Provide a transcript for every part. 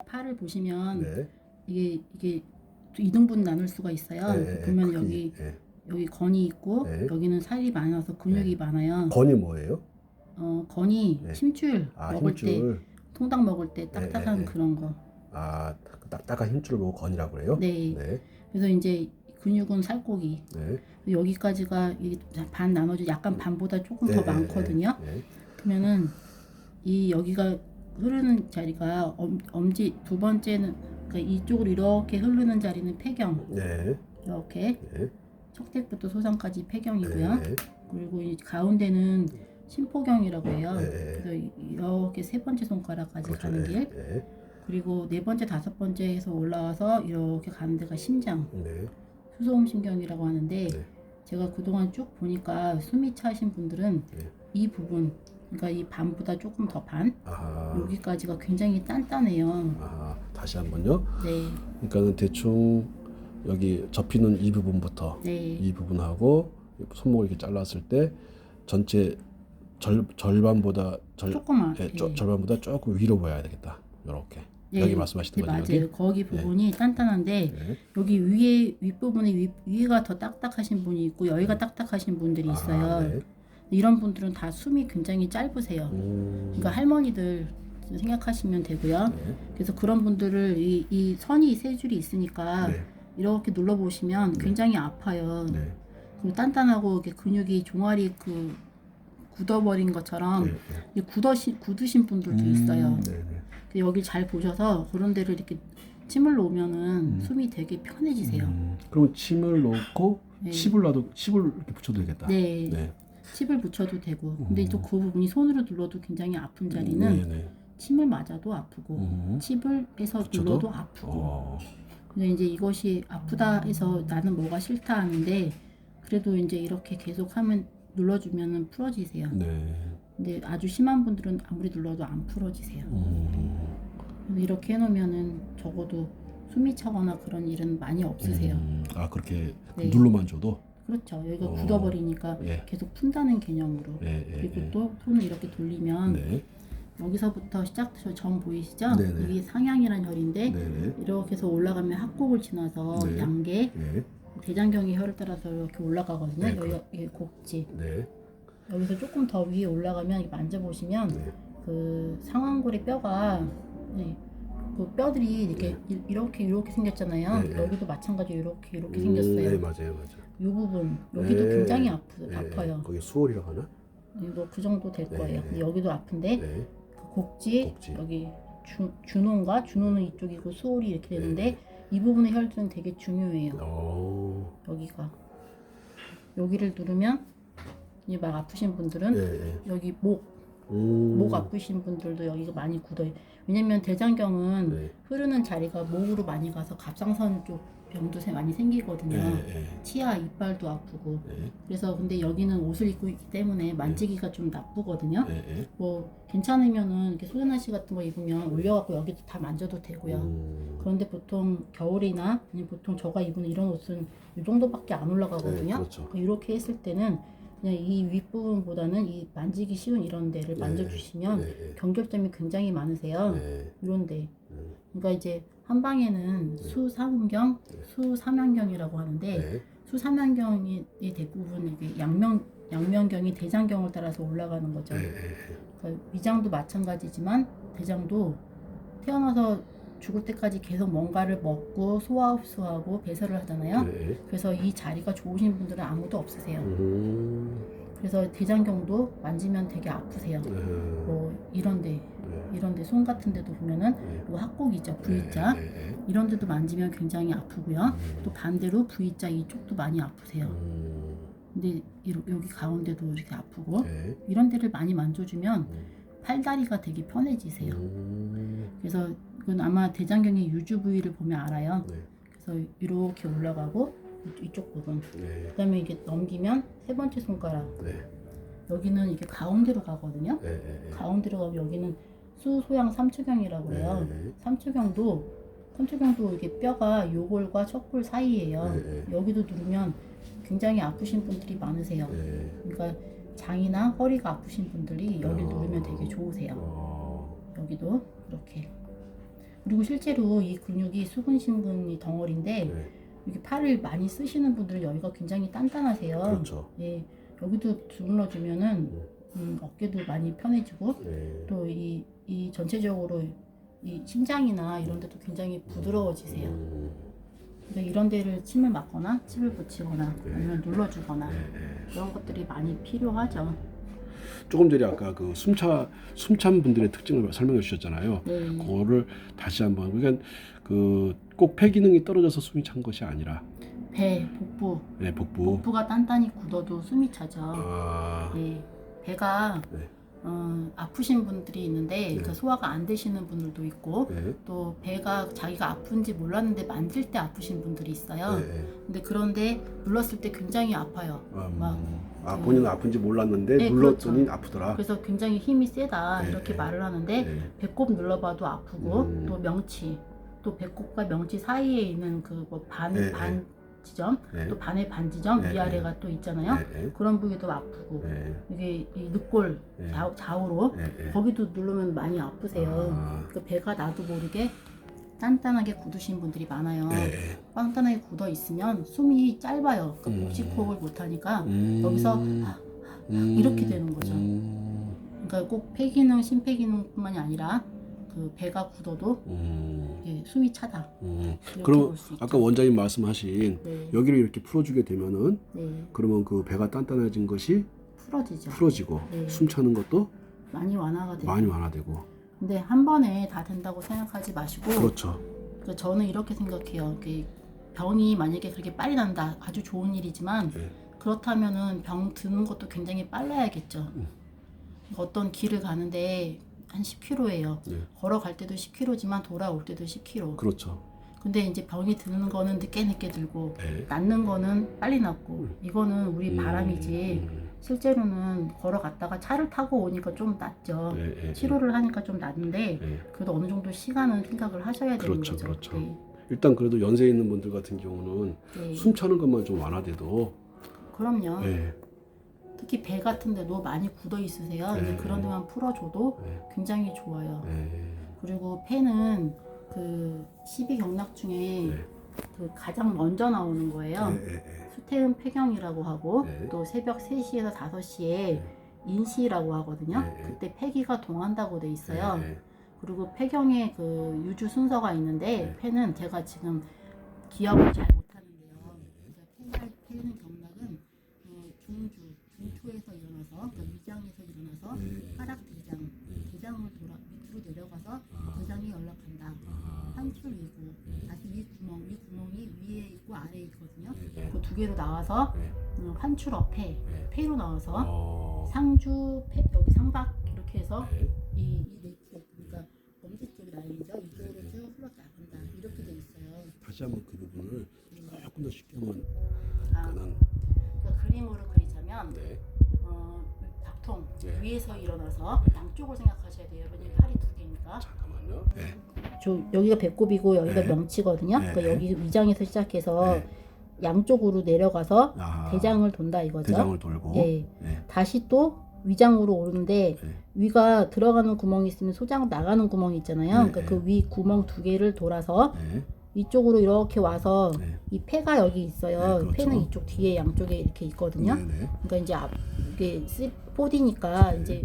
팔을 보시면 네. 이게 2등분 나눌 수가 있어요. 네, 보면 크기. 네. 여기 건이 있고 네. 여기는 살이 많아서 근육이 네. 많아요. 건이 뭐예요? 건이 네. 힘줄 아, 먹을 때, 힘줄. 통닭 먹을 때 네, 딱딱한 네. 그런 거. 아, 딱딱한 힘줄을 보고 건이라고 그래요? 네. 네. 그래서 이제 근육은 살코기. 네. 여기까지가 이게 반 나눠져 약간 반보다 조금 네, 더 네, 많거든요. 네. 그러면은 이 여기가 흐르는 자리가 엄지 두 번째는 그러니까 이쪽으로 이렇게 흐르는 자리는 폐경. 네. 이렇게 네. 척대부터 소상까지 폐경이고요. 네. 그리고 이 가운데는 심포경이라고 해요. 네. 그래서 이렇게 세 번째 손가락까지 그렇죠. 가는 네. 길. 네. 그리고 네 번째, 다섯 번째에서 올라와서 이렇게 가는 데가 심장, 네. 수소음 신경이라고 하는데 네. 제가 그동안 쭉 보니까 숨이 차신 분들은 네. 이 부분, 그러니까 이 반보다 조금 더 반, 아. 여기까지가 굉장히 단단해요. 아, 다시 한번요. 네, 그러니까는 대충 여기 접히는 이 부분부터 네, 이 부분하고 손목을 이렇게 잘랐을 때 전체 절반보다 조금만. 네. 절반보다 조금 위로 보여야 되겠다. 이렇게. 네, 여기 말씀하시는 네, 거죠, 맞아요. 여기? 거기 부분이 단단한데 네. 여기 윗부분이 위가 더 딱딱하신 분이 있고 여기가 딱딱하신 분들이 있어요. 아, 네. 이런 분들은 다 숨이 굉장히 짧으세요. 그러니까 할머니들 생각하시면 되고요. 네. 그래서 그런 분들을 이 선이 세 줄이 있으니까 네. 이렇게 눌러보시면 굉장히 아파요. 네. 그리고 단단하고 이렇게 근육이 종아리 굳어버린 것처럼 네. 네. 굳으신 분들도 있어요. 네. 네. 그래서 여기 잘 보셔서 그런 데를 이렇게 침을 놓으면은 숨이 되게 편해지세요. 그럼 침을 놓고 네. 칩을 이렇게 붙여도 되겠다. 네. 네. 칩을 붙여도 되고. 근데 또 그 부분이 손으로 눌러도 굉장히 아픈 자리는 네. 네. 침을 맞아도 아프고 칩을 빼서 붙여도? 눌러도 아프고. 어. 근데 이제 이것이 아프다 해서 나는 뭐가 싫다 하는데 그래도 이제 이렇게 계속 하면 눌러주면은 풀어지세요. 네. 근데 아주 심한 분들은 아무리 눌러도 안 풀어지세요. 그래서 이렇게 해놓으면은 적어도 숨이 차거나 그런 일은 많이 없으세요. 아, 그렇게 네. 눌러만 줘도? 그렇죠. 여기가 굳어버리니까 예. 계속 푼다는 개념으로. 예. 그리고 예. 또 손을 이렇게 돌리면 네. 여기서부터 시작해서 점 보이시죠? 네네. 이게 상향이라는 혈인데 네네. 이렇게 해서 올라가면 합곡을 지나서 네. 양계, 네. 대장경의 혈을 따라서 이렇게 올라가거든요. 네, 여기가 이게 곡지. 네. 여기서 조금 더 위에 올라가면 이렇게 만져보시면 네. 그 상완골의 뼈가 네, 그 뼈들이 이렇게 이렇게 생겼잖아요. 네, 네. 여기도 마찬가지로 이렇게 생겼어요. 네, 맞아요. 이 부분 여기도 네. 굉장히 네. 아파요. 거기 수월이라고 하나? 이거 그 정도 될 네, 거예요. 네. 근데 여기도 아픈데 네. 그 곡지 여기 준호는 이쪽이고 수월이 이렇게 되는데 네. 이 부분의 혈들은 되게 중요해요. 오. 여기를 누르면 이제 막 아프신 분들은 네. 여기 목 아프신 분들도 여기가 많이 굳어요. 왜냐면 대장경은 네. 흐르는 자리가 목으로 많이 가서 갑상선 쪽 병도 많이 생기거든요. 네. 치아, 이빨도 아프고. 네. 그래서 근데 여기는 옷을 입고 있기 때문에 만지기가 좀 나쁘거든요. 네. 뭐 괜찮으면은 이렇게 소연아씨 같은 거 입으면 올려갖고 여기도 다 만져도 되고요. 그런데 보통 겨울이나 아니면 보통 저가 입은 이런 옷은 이 정도밖에 안 올라가거든요. 네, 그렇죠. 그러니까 이렇게 했을 때는 그냥 이 윗부분보다는 이 만지기 쉬운 이런 데를 만져주시면 네. 경결점이 굉장히 많으세요. 네. 이런데 그러니까 이제 한방에는 수삼경, 수삼양경이라고 하는데 네. 수삼양경이 대부분 이게 양면경이 대장경을 따라서 올라가는 거죠. 네. 그러니까 위장도 마찬가지지만 대장도 태어나서 죽을 때까지 계속 뭔가를 먹고 소화 흡수하고 배설을 하잖아요. 네. 그래서 이 자리가 좋으신 분들은 아무도 없으세요. 그래서 대장경도 만지면 되게 아프세요. 뭐 이런데 손 같은 데도 보면은 이거 합곡이죠. V자. 이런 데도 만지면 굉장히 아프고요. 또 반대로 V자 이쪽도 많이 아프세요. 근데 여기 가운데도 이렇게 아프고 이런 데를 많이 만져주면 팔다리가 되게 편해지세요. 그래서 이건 아마 대장경의 유주 부위를 보면 알아요. 그래서 이렇게 올라가고 이쪽 부분. 그다음에 이게 넘기면 세 번째 손가락. 여기는 이게 가운데로 가거든요. 가운데로 가고 여기는 수소양 삼초경이라고 해요. 삼초경도 이게 뼈가 요골과 척골 사이예요. 여기도 누르면 굉장히 아프신 분들이 많으세요. 그러니까 장이나 허리가 아프신 분들이 여기 누르면 되게 좋으세요. 여기도 이렇게 그리고 실제로 이 근육이 수근신근이 덩어리인데 네. 이렇게 팔을 많이 쓰시는 분들은 여기가 굉장히 단단하세요. 그렇죠. 예, 여기도 주물러주면은 어깨도 많이 편해지고 네. 또 이 전체적으로 이 심장이나 이런 데도 굉장히 부드러워지세요. 그러니까 이런 데를 침을 맞거나 칩을 붙이거나 아니면 눌러주거나 그런 것들이 많이 필요하죠. 조금 전에 아까 그 숨찬 분들의 특징을 설명해 주셨잖아요. 네. 그거를 다시 한번 그러니까 그 꼭 폐 기능이 떨어져서 숨이 찬 것이 아니라 배, 복부, 네, 복부. 복부가 단단히 굳어도 숨이 차죠. 아, 네, 배가 네. 아프신 분들이 있는데 네. 그 소화가 안 되시는 분들도 있고 네. 또 배가 자기가 아픈지 몰랐는데 만질 때 아프신 분들이 있어요. 근데 그런데 눌렀을 때 굉장히 아파요. 막 본인은 아픈지 몰랐는데 네, 눌렀더니 그렇죠. 아프더라. 그래서 굉장히 힘이 세다 네, 이렇게 네. 말을 하는데 네. 배꼽 눌러봐도 아프고 또 명치 또 배꼽과 명치 사이에 있는 그 뭐 반 네, 반 지점 네. 또 반의 반 지점 네, 위아래가 또 있잖아요. 네. 그런 부위도 아프고 네. 이게 이 늑골 네. 좌우로 네. 거기도 누르면 많이 아프세요. 그 배가 나도 모르게 단단하게 굳으신 분들이 많아요. 네. 단단하게 굳어 있으면 숨이 짧아요. 그 복식호흡을 못하니까 여기서 이렇게 되는 거죠. 그러니까 꼭 폐기능, 심폐기능뿐만이 아니라 그 배가 굳어도 예, 숨이 차다. 그럼 볼 수 있죠. 아까 원장님 말씀하신 네. 여기를 이렇게 풀어주게 되면은 네, 그러면 그 배가 단단해진 것이 풀어지죠. 풀어지고 네. 숨 차는 것도 많이 완화가 돼요. 많이 완화되고. 근데 한 번에 다 된다고 생각하지 마시고 그렇죠. 그 저는 이렇게 생각해요. 병이 만약에 그렇게 빨리 난다, 아주 좋은 일이지만 네. 그렇다면은 병 드는 것도 굉장히 빨라야겠죠. 어떤 길을 가는데 한 10km예요. 네. 걸어갈 때도 10km지만 돌아올 때도 10km. 그렇죠. 근데 이제 병이 드는 거는 늦게 들고 네. 낫는 거는 빨리 낫고 이거는 우리 바람이지 실제로는 걸어갔다가 차를 타고 오니까 좀 낫죠. 치료를 하니까 좀 낫는데 그래도 어느 정도 시간은 생각을 하셔야 되는 그렇죠, 거죠. 그렇죠. 네. 일단 그래도 연세 있는 분들 같은 경우는 네. 숨 차는 것만 좀 완화돼도 그럼요. 네. 특히 배 같은 데도 많이 굳어 있으세요. 네. 이제 그런 데만 풀어줘도 네. 굉장히 좋아요. 네. 그리고 폐는 그 12경락 중에 네. 그 가장 먼저 나오는 거예요. 수태음 폐경이라고 하고 네. 또 새벽 3시에서 5시에 인시라고 하거든요. 네. 그때 폐기가 동한다고 돼 있어요. 네. 그리고 폐경의 그 유주 순서가 있는데 네. 폐는 제가 지금 기억을 잘 못하는데요. 그러니까 폐는 경락은 중초에서 일어나서 그러니까 위장에서 일어나서 하락 대장, 대장을 돌아 밑으로 내려가서 대장이 연락한다. 환출 위구, 다시 위 구멍이 위에 있고 아래에 있거든요. 그 두 개로 나와서 환출어 폐로 나와서 상주 여기 상박 이렇게 해서 이 네트 그러니까 엄지 쪽 라인이죠. 이쪽으로 쭉 흘러 나간다. 이렇게 돼 있어요. 다시 한번 그 부분을 조금 더 쉽게 한번 그러니까 그림으로 그리자면 네. 박통 네. 위에서 일어나서 양쪽을 생각하셔야 돼요. 왜냐면 팔이 두 개니까. 잠깐만요. 네. 여기가 배꼽이고 여기가 네. 명치거든요. 네. 그러니까 여기 위장에서 시작해서 네. 양쪽으로 내려가서 대장을 돈다 이거죠. 대장을 돌고. 예. 네. 다시 또 위장으로 오르는데 네. 위가 들어가는 구멍이 있으면 소장 나가는 구멍이 있잖아요. 네. 그러니까 그 위 구멍 두 개를 돌아서 네. 이쪽으로 이렇게 와서 네. 이 폐가 여기 있어요. 네, 그렇죠. 폐는 이쪽 뒤에 양쪽에 이렇게 있거든요. 네. 네. 그러니까 이제 이게 4D니까 이제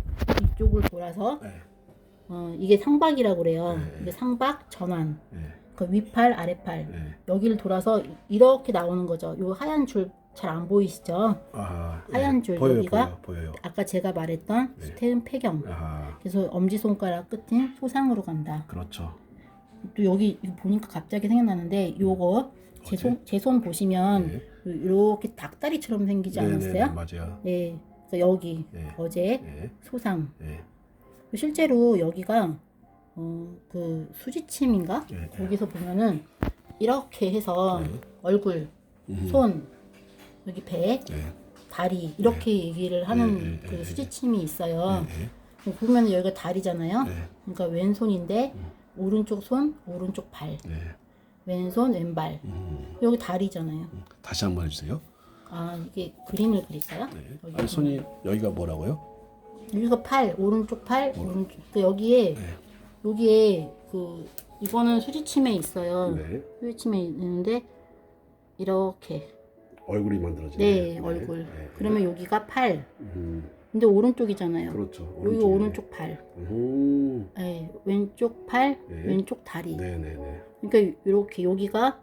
이쪽을 돌아서 네. 이게 상박이라고 그래요. 네. 이게 상박 전환. 네. 그 위팔 아래팔 네. 여기를 돌아서 이렇게 나오는 거죠. 요 하얀 줄 잘 안 보이시죠? 하얀 줄 보여요, 여기가 보여요. 아까 제가 말했던 네. 수태음 폐경. 그래서 엄지손가락 끝인 소상으로 간다. 그렇죠. 또 여기 이거 보니까 갑자기 생각나는데 요거 제 손 보시면 네. 이렇게 닭다리처럼 생기지 않았어요? 네, 맞아요. 네. 그래서 여기 네. 어제 네. 소상. 네. 실제로 여기가 그 수지침인가? 네. 거기서 보면은 이렇게 해서 네. 얼굴, 손, 여기 배, 네. 다리 이렇게 얘기를 하는 네. 그 수지침이 있어요. 네. 보면 여기가 다리잖아요. 네. 그러니까 왼손인데 오른쪽 손, 오른쪽 발, 네. 왼손, 왼발. 여기 다리잖아요. 다시 한번 해주세요. 이게 그림을 그릴까요? 네. 여기 아니, 손이 여기가 뭐라고요? 여기가 팔, 오른쪽 팔, 오른쪽. 그러니까 여기에 그 이거는 수지침에 있어요. 네. 수지침에 있는데 이렇게. 얼굴이 만들어지네. 네, 얼굴. 네. 그러면 여기가 팔. 음, 근데 오른쪽이잖아요. 그렇죠. 여기 오른쪽이네. 오른쪽 팔. 네, 왼쪽 팔, 네. 왼쪽 다리. 네네네. 그러니까 이렇게 여기가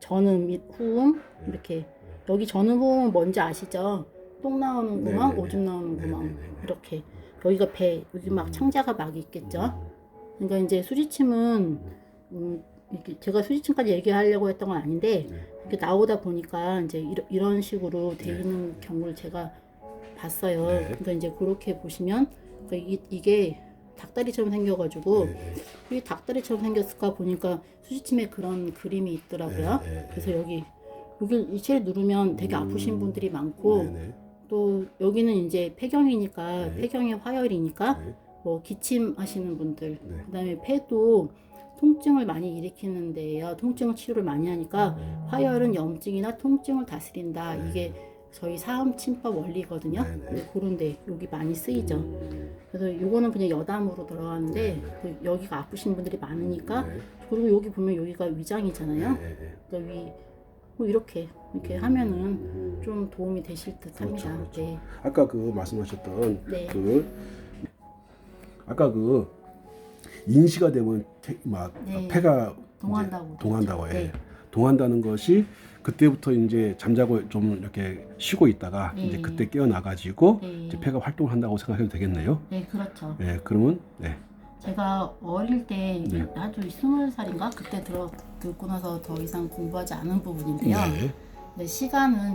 전음, 후음 이렇게. 여기 전음, 후음은 뭔지 아시죠? 똥 나오는 구멍, 네네네. 오줌 나오는 구멍. 네네네. 이렇게. 여기가 배, 여기 막 창자가 막 있겠죠? 그러니까 이제 수지침은 이렇게 제가 수지침까지 얘기하려고 했던 건 아닌데 이렇게 나오다 보니까 이제 이런 식으로 돼 있는 경우를 제가 봤어요. 네. 그러니까 이제 그렇게 보시면 그러니까 이게 닭다리처럼 생겨가지고 이게 닭다리처럼 생겼을까 보니까 수지침에 그런 그림이 있더라고요. 그래서 여기 이체를 누르면 되게 아프신 분들이 많고 네네. 또 여기는 이제 폐경이니까 네. 폐경의 화열이니까 네. 뭐 기침하시는 분들 네. 그다음에 폐도 통증을 많이 일으키는 데예요. 통증 치료를 많이 하니까 화열은 염증이나 통증을 다스린다. 이게 저희 사음침법 원리거든요. 네네. 그런데 여기 많이 쓰이죠. 그래서 이거는 그냥 여담으로 들어가는데 그 여기가 아프신 분들이 많으니까 네. 그리고 여기 보면 여기가 위장이잖아요. 네. 그러니까 뭐 이렇게 하면은 좀 도움이 되실 듯합니다. 그렇죠, 그렇죠. 네. 아까 그 말씀하셨던 네. 아까 인시가 되면 네. 폐가 동한다고 동한다고 해. 네. 동한다는 것이 그때부터 이제 잠자고 좀 이렇게 쉬고 있다가 네. 이제 그때 깨어나가지고 네. 이제 폐가 활동을 한다고 생각해도 되겠네요. 네, 그렇죠. 네, 그러면 네. 제가 어릴 때 네. 아주 20살인가 그때 듣고 나서 더 이상 공부하지 않은 부분인데요. 네. 네, 시간은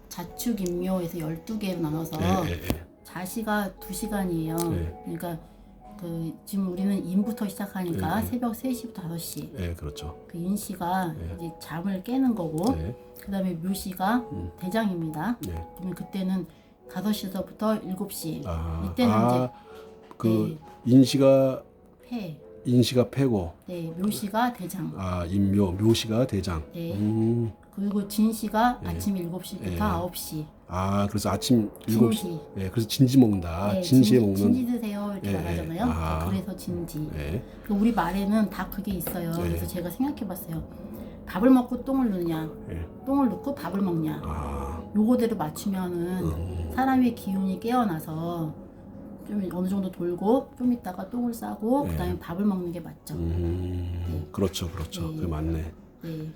자축인묘에서 12개로 나눠서 네. 자시가 2시간이에요. 네. 그러니까 지금 우리는 인부터 시작하니까 네. 새벽 3시부터 5시. 네, 그렇죠. 그 인시가 네. 이제 잠을 깨는 거고 네. 그다음에 묘시가 대장입니다. 네. 그러면 그때는 5시서부터 7시. 아, 이때는 그 이제 인시가 폐, 폐고, 네, 묘시가 대장. 묘시가 대장. 네. 그리고 진시가 아침 7시부터 네. 9시. 그래서 아침 진지. 7시. 네, 그래서 진지 먹는다. 네, 진시에 먹는. 진지 드세요 이렇게 네, 말하잖아요. 아. 그래서 진지. 네. 그 우리 말에는 다 그게 있어요. 네. 그래서 제가 생각해봤어요. 밥을 먹고 똥을 넣느냐, 네. 똥을 넣고 밥을 먹냐. 요거대로 맞추면은 사람의 기운이 깨어나서 좀 어느 정도 돌고 좀 있다가 똥을 싸고 네. 그다음에 밥을 먹는 게 맞죠. 그렇죠. 네. 그 맞네. 네.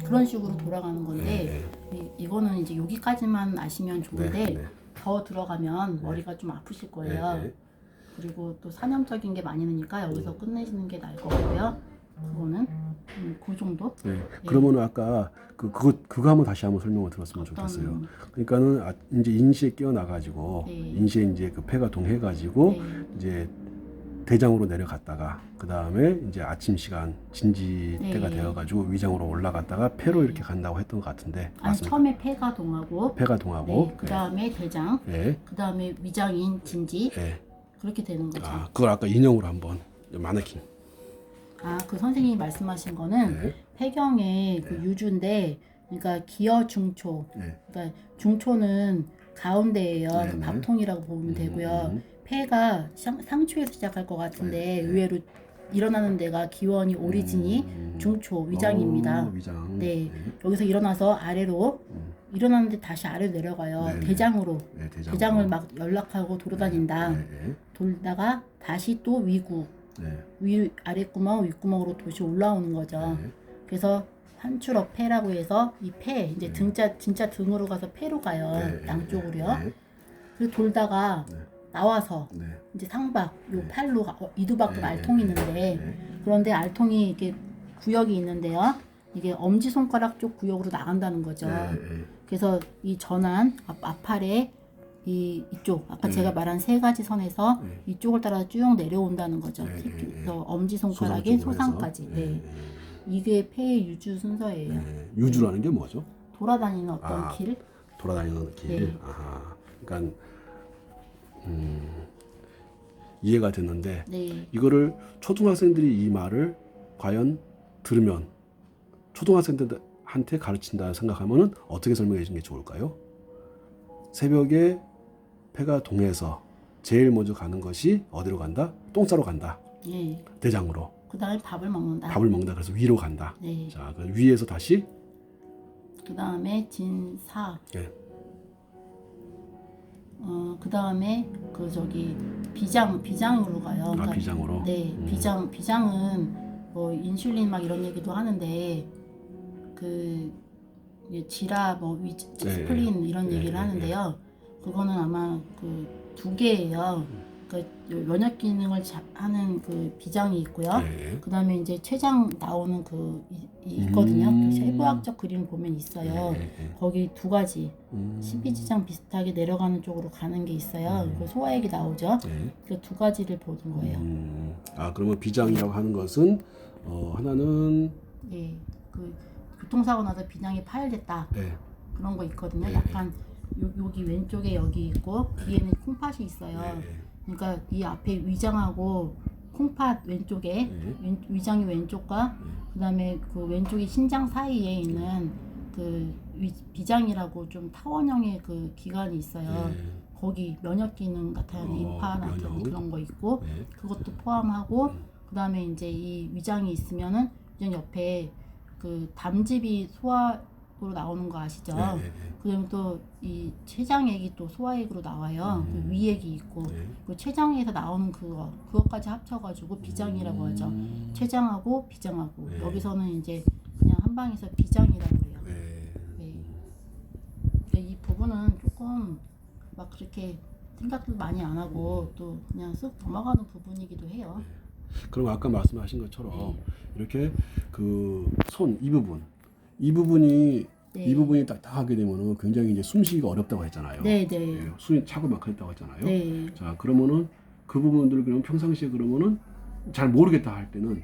그런 식으로 돌아가는 건데 이거는 이제 여기까지만 아시면 좋은데 네. 더 들어가면 머리가 좀 아프실 거예요. 그리고 또 사념적인 게 많이 나니까 여기서 끝내시는 게 나을 것 같고요. 그거는 그 정도? 네. 그러면은 아까 그거 한번 다시 한번 설명을 들었으면 좋겠어요. 그러니까는 이제 인시에 깨어나가지고 네. 인시에 이제 그 폐가 동해가지고 네. 이제 대장으로 내려갔다가 그 다음에 이제 아침 시간 진지 네. 때가 되어가지고 위장으로 올라갔다가 폐로 이렇게 간다고 했던 것 같은데 아니 맞습니까? 처음에 폐가 동하고 폐가 동하고 네, 그 다음에 대장, 네. 그 다음에 위장인 진지 네. 그렇게 되는 거죠. 그걸 아까 인형으로 한번 마네킹. 그 선생님이 말씀하신 거는 네. 폐경의 그 유주인데, 그러니까 기어 중초. 네. 그러니까 중초는 가운데예요. 네, 그 네. 밥통이라고 보면 되고요. 폐가 상초에서 시작할 것 같은데 의외로 일어나는 데가 기원이 오리진이 중초 위장입니다. 위장. 네. 여기서 일어나서 아래로 일어나는데 다시 아래로 내려가요. 네, 네. 대장으로. 네, 대장을 막 연락하고 돌아다닌다. 네. 돌다가 다시 또 위구. 네. 위 아랫구멍 윗구멍으로 도시 올라오는 거죠. 네. 그래서 한출업 폐라고 해서 이 폐 이제 진짜 등으로 가서 폐로 가요. 네. 양쪽으로요. 네. 그리고 돌다가 나와서 네. 이제 상박 요 팔로 이두박도 네. 알통이 있는데 그런데 알통이 이렇게 구역이 있는데요. 이게 엄지 손가락 쪽 구역으로 나간다는 거죠. 그래서 이 전환 앞팔에 이쪽 아까 제가 말한 3가지 선에서 이쪽을 따라 쭉 내려온다는 거죠. 그래서 엄지 손가락에 소상까지. 네. 이게 폐의 유주 순서예요. 유주라는 게 뭐죠? 돌아다니는 어떤 길. 돌아다니는 길. 네. 그러니까 이해가 됐는데 네. 이거를 초등학생들이 이 말을 과연 들으면 초등학생들한테 가르친다 생각하면은 어떻게 설명해 주는 게 좋을까요? 새벽에 폐가 동해서 제일 먼저 가는 것이 어디로 간다? 똥 싸러 간다. 예. 대장으로. 그다음에 밥을 먹는다. 밥을 먹는다. 그래서 위로 간다. 네. 자, 그 위에서 다시 그다음에 진사. 예. 그다음에 그 저기 비장으로 가요. 아, 비장으로. 네, 비장은 뭐 인슐린 막 이런 얘기도 하는데 그 이제 지라 뭐 스플린 이런 얘기를 하는데요. 그거는 아마 그 두 개예요. 그 면역 기능을 하는 그 비장이 있고요. 그다음에 이제 췌장 나오는 그 있거든요. 그 해부학적 그림 보면 있어요. 거기 두 가지 12지장 비슷하게 내려가는 쪽으로 가는 게 있어요. 그 소화액이 나오죠. 그 두 가지를 보는 거예요. 아, 그러면 비장이라고 하는 것은 하나는 예, 그 교통사고 나서 비장이 파열됐다. 그런 거 있거든요. 약간 여기 왼쪽에 여기 있고 뒤에는 콩팥이 있어요. 그러니까 이 앞에 위장하고 콩팥 왼쪽에 위장이 왼쪽과 그다음에 그 왼쪽이 신장 사이에 있는 그 비장이라고 좀 타원형의 그 기관이 있어요. 거기 면역 기능 나타나는 인파 나타나는 그런 거 있고 그것도 포함하고 그다음에 이제 이 위장이 있으면은 위장 옆에 그 담즙이 소화로 나오는 거 아시죠? 그다음에 또 이 췌장액이 또 소화액으로 나와요. 그 위액이 있고 그 췌장에서 나오는 그것까지 합쳐가지고 비장이라고 하죠. 췌장하고 비장하고 여기서는 이제 그냥 한 방에서 비장이라고 그래요. 네. 근데 이 부분은 조금 막 그렇게 생각도 많이 안 하고 또 그냥 쓱 넘어가는 부분이기도 해요. 그럼 아까 말씀하신 것처럼 이렇게 그 손 이 부분이 이 부분이 딱딱하게 되면은 굉장히 이제 숨쉬기가 어렵다고 했잖아요. 숨이 차고 막혔다고 했잖아요. 자, 그러면은 그 부분들 그럼 평상시에 그러면은 잘 모르겠다 할 때는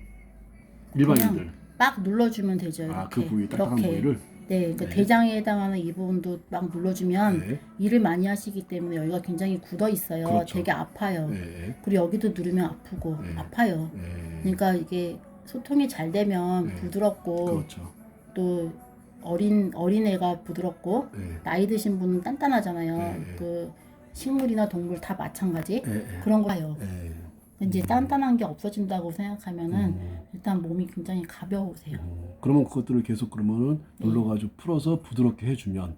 일반인들 막 눌러주면 되죠. 이렇게. 그 부위 딱딱한 부위를 그 대장에 해당하는 이 부분도 막 눌러주면 일을 많이 하시기 때문에 여기가 굉장히 굳어 있어요. 그렇죠. 되게 아파요. 그리고 여기도 누르면 아프고 아파요. 그러니까 이게 소통이 잘 되면 부드럽고 그렇죠. 또 어린애가 부드럽고 나이 드신 분은 단단하잖아요. 그 식물이나 동물 다 마찬가지 그런 거예요. 이제 단단한 게 없어진다고 생각하면은 일단 몸이 굉장히 가벼우세요. 그러면 그것들을 계속 그러면은 눌러가지고 풀어서 부드럽게 해주면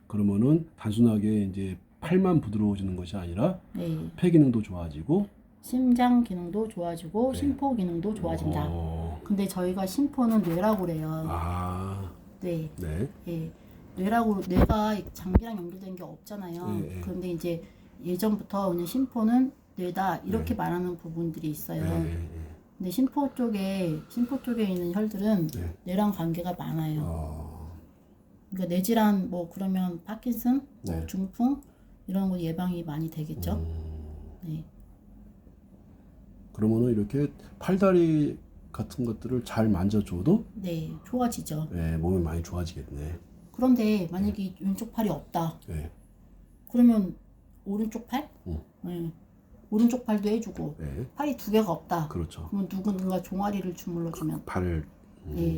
그러면은 단순하게 이제 팔만 부드러워지는 것이 아니라 폐 기능도 좋아지고 심장 기능도 좋아지고 심포 기능도 좋아진다. 근데 저희가 심포는 뇌라고 그래요. 뇌. 뇌라고 뇌가 장기랑 연결된 게 없잖아요. 그런데 이제 예전부터 그냥 심포는 뇌다 이렇게 말하는 부분들이 있어요. 근데 심포 쪽에 있는 혈들은 뇌랑 관계가 많아요. 그러니까 뇌질환 뭐 그러면 파킨슨, 뭐 중풍 이런 거 예방이 많이 되겠죠. 그러면은 이렇게 팔다리 같은 것들을 잘 만져줘도 좋아지죠. 몸이 많이 좋아지겠네. 그런데 만약에 왼쪽 팔이 없다. 그러면 오른쪽 팔? 오른쪽 팔도 해주고 팔이 두 개가 없다. 그렇죠. 그러면 누군가 종아리를 주물러주면 팔을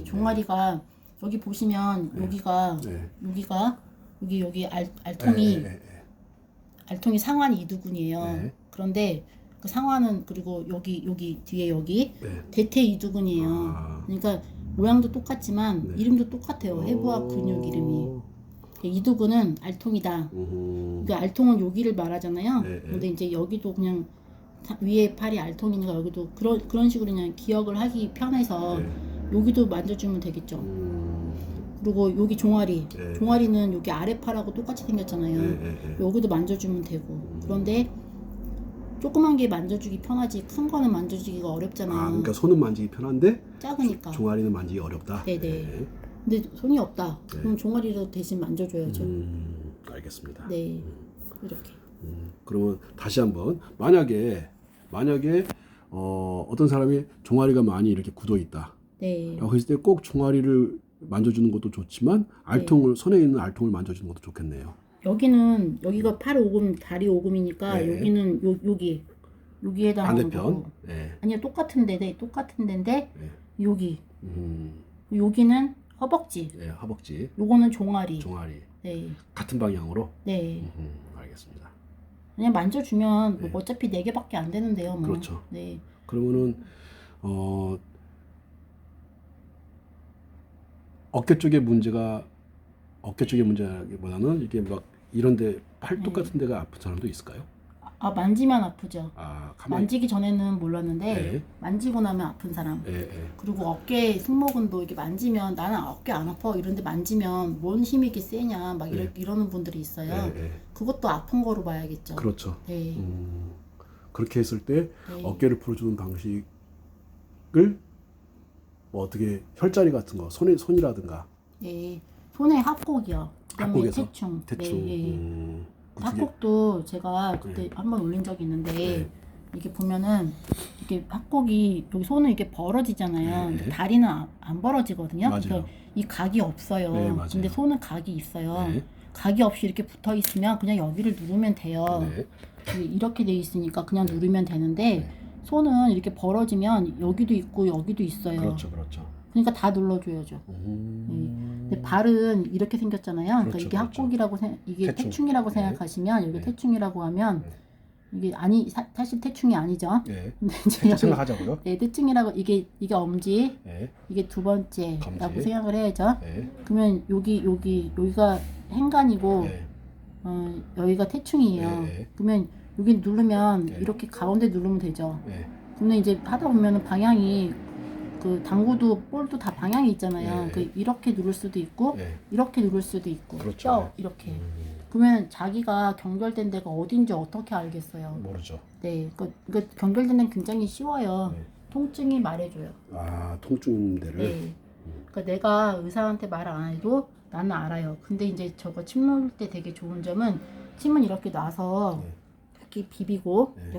종아리가 여기 보시면 여기가 여기 알통이 상완 이두근이에요. 그런데 그 상완은 그리고 여기 뒤에 여기 대퇴 이두근이에요. 그러니까 모양도 똑같지만 이름도 똑같아요. 해부학 근육 이름이. 이두근은 알통이다. 그러니까 알통은 여기를 말하잖아요. 근데 이제 여기도 그냥 위에 팔이 알통이니까 여기도 그런 식으로 그냥 기억을 하기 편해서 여기도 만져주면 되겠죠. 그리고 여기 종아리. 종아리는 여기 아래팔하고 똑같이 생겼잖아요. 여기도 만져주면 되고. 그런데 조그만 게 만져주기 편하지 큰 거는 만져주기가 어렵잖아요. 그러니까 손은 만지기 편한데 작으니까. 종아리는 만지기 어렵다. 근데 손이 없다. 그럼 종아리로 대신 만져줘야죠. 알겠습니다. 이렇게. 그러면 다시 한번 만약에 어떤 사람이 종아리가 많이 이렇게 굳어 있다. 라고 했을 때 꼭 종아리를 만져주는 것도 좋지만 손에 있는 알통을 만져주는 것도 좋겠네요. 여기가 팔 오금, 다리 오금이니까 여기는 여기에 해당하는 거고. 아니요, 똑같은 데인데 여기. 여기는 허벅지. 허벅지. 요거는 종아리. 같은 방향으로. 알겠습니다. 그냥 만져주면 뭐 어차피 4개밖에 안 되는데요. 뭐. 그렇죠. 그러면은 어깨 쪽에 문제라기보다는 이게 막 이런데 팔뚝 같은 데가 아픈 사람도 있을까요? 만지면 아프죠. 가만히. 만지기 전에는 몰랐는데 네. 만지고 나면 아픈 사람. 네. 그리고 어깨 승모근도 이렇게 만지면 나는 어깨 안 아파 이런데 만지면 뭔 힘이 이렇게 세냐 막 네. 이러는 분들이 있어요. 네. 그것도 아픈 거로 봐야겠죠. 그렇죠. 네. 그렇게 했을 때 네. 어깨를 풀어주는 방식을 뭐 어떻게 혈자리 같은 거 손이라든가. 네. 손에 합곡이요. 그다음에 합곡에서? 태충. 대충. 네. 합곡도 제가 그때 한번 올린 적이 있는데 이게 보면은 이게 합곡이 여기 손은 이게 벌어지잖아요. 근데 다리는 안 벌어지거든요. 맞아요. 그래서 이 각이 없어요. 네, 맞아요. 근데 손은 각이 있어요. 네. 각이 없이 이렇게 붙어 있으면 그냥 여기를 누르면 돼요. 네. 이렇게 돼 있으니까 그냥 누르면 되는데 손은 이렇게 벌어지면 여기도 있고 여기도 있어요. 그렇죠. 그러니까 다 눌러줘야죠. 근데 발은 이렇게 생겼잖아요. 그러니까 그렇죠, 이게 그렇죠. 합곡이라고 이게 태충. 태충이라고 네. 생각하시면 여기 네. 태충이라고 하면 이게 사실 태충이 아니죠. 네. 근데 이제 여기 생각하자고요. 네, 태충이라고 이게 엄지, 네. 이게 두 번째라고 검지. 생각을 해야죠. 네. 그러면 여기가 행간이고 네. 여기가 태충이에요. 네. 그러면 여기 누르면 네. 이렇게 가운데 누르면 되죠. 네. 근데 이제 하다 보면은 방향이 그 당구도 볼도 다 방향이 있잖아요. 네. 그 이렇게 누를 수도 있고 네. 이렇게 누를 수도 있고 그렇죠. 뼈 이렇게. 그러면 자기가 경결된 데가 어딘지 어떻게 알겠어요? 모르죠. 네, 그러니까 경결된 데는 굉장히 쉬워요. 네. 통증이 말해줘요. 통증 데를. 네. 그러니까 내가 의사한테 말 안 해도 나는 알아요. 근데 이제 저거 침 놓을 때 되게 좋은 점은 침은 이렇게 놔서 네. 이렇게 비비고 네.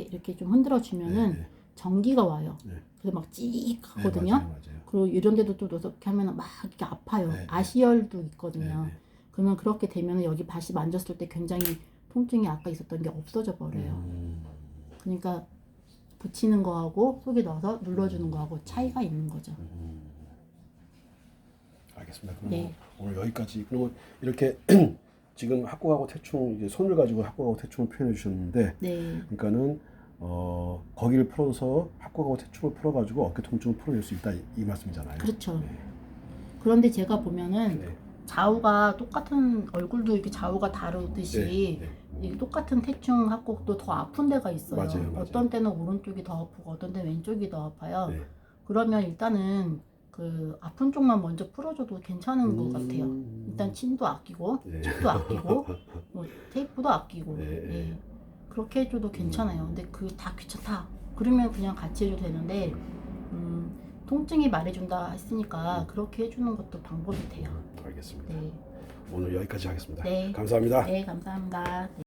이렇게 좀 흔들어 주면은 네. 전기가 와요. 네. 그래서 막 찍 네, 하거든요. 맞아요. 그리고 이런 데도 또 넣어서 이렇게 하면 막 이렇게 아파요. 네, 네. 아시열도 네, 있거든요. 네. 그러면 그렇게 되면 여기 다시 만졌을 때 굉장히 통증이 아까 있었던 게 없어져 버려요. 그러니까 붙이는 거하고 속에 넣어서 눌러주는 거하고 차이가 있는 거죠. 알겠습니다. 그럼 네. 오늘 여기까지. 그러면 이렇게 지금 합곡하고 태충, 이제 손을 가지고 합곡하고 태충을 표현해 주셨는데, 네. 그러니까는 거기를 풀어서 합곡하고 태충을 풀어가지고 어깨 통증을 풀어줄 수 있다 이 말씀이잖아요. 그렇죠. 네. 그런데 제가 보면은 네. 좌우가 똑같은 얼굴도 이렇게 좌우가 다르듯이 네. 이 똑같은 태충 합곡도 더 아픈 데가 있어요. 맞아요. 어떤 때는 오른쪽이 더 아프고 어떤 때는 왼쪽이 더 아파요. 네. 그러면 일단은 그 아픈 쪽만 먼저 풀어줘도 괜찮은 것 같아요. 일단 침도 아끼고 네. 칩도 아끼고 뭐 테이프도 아끼고 네. 예. 그렇게 해줘도 괜찮아요. 근데 그 다 귀찮다. 그러면 그냥 같이 해줘도 되는데 통증이 말해준다 했으니까 그렇게 해주는 것도 방법이 돼요. 알겠습니다. 네. 오늘 여기까지 하겠습니다. 네. 감사합니다. 네, 감사합니다. 네.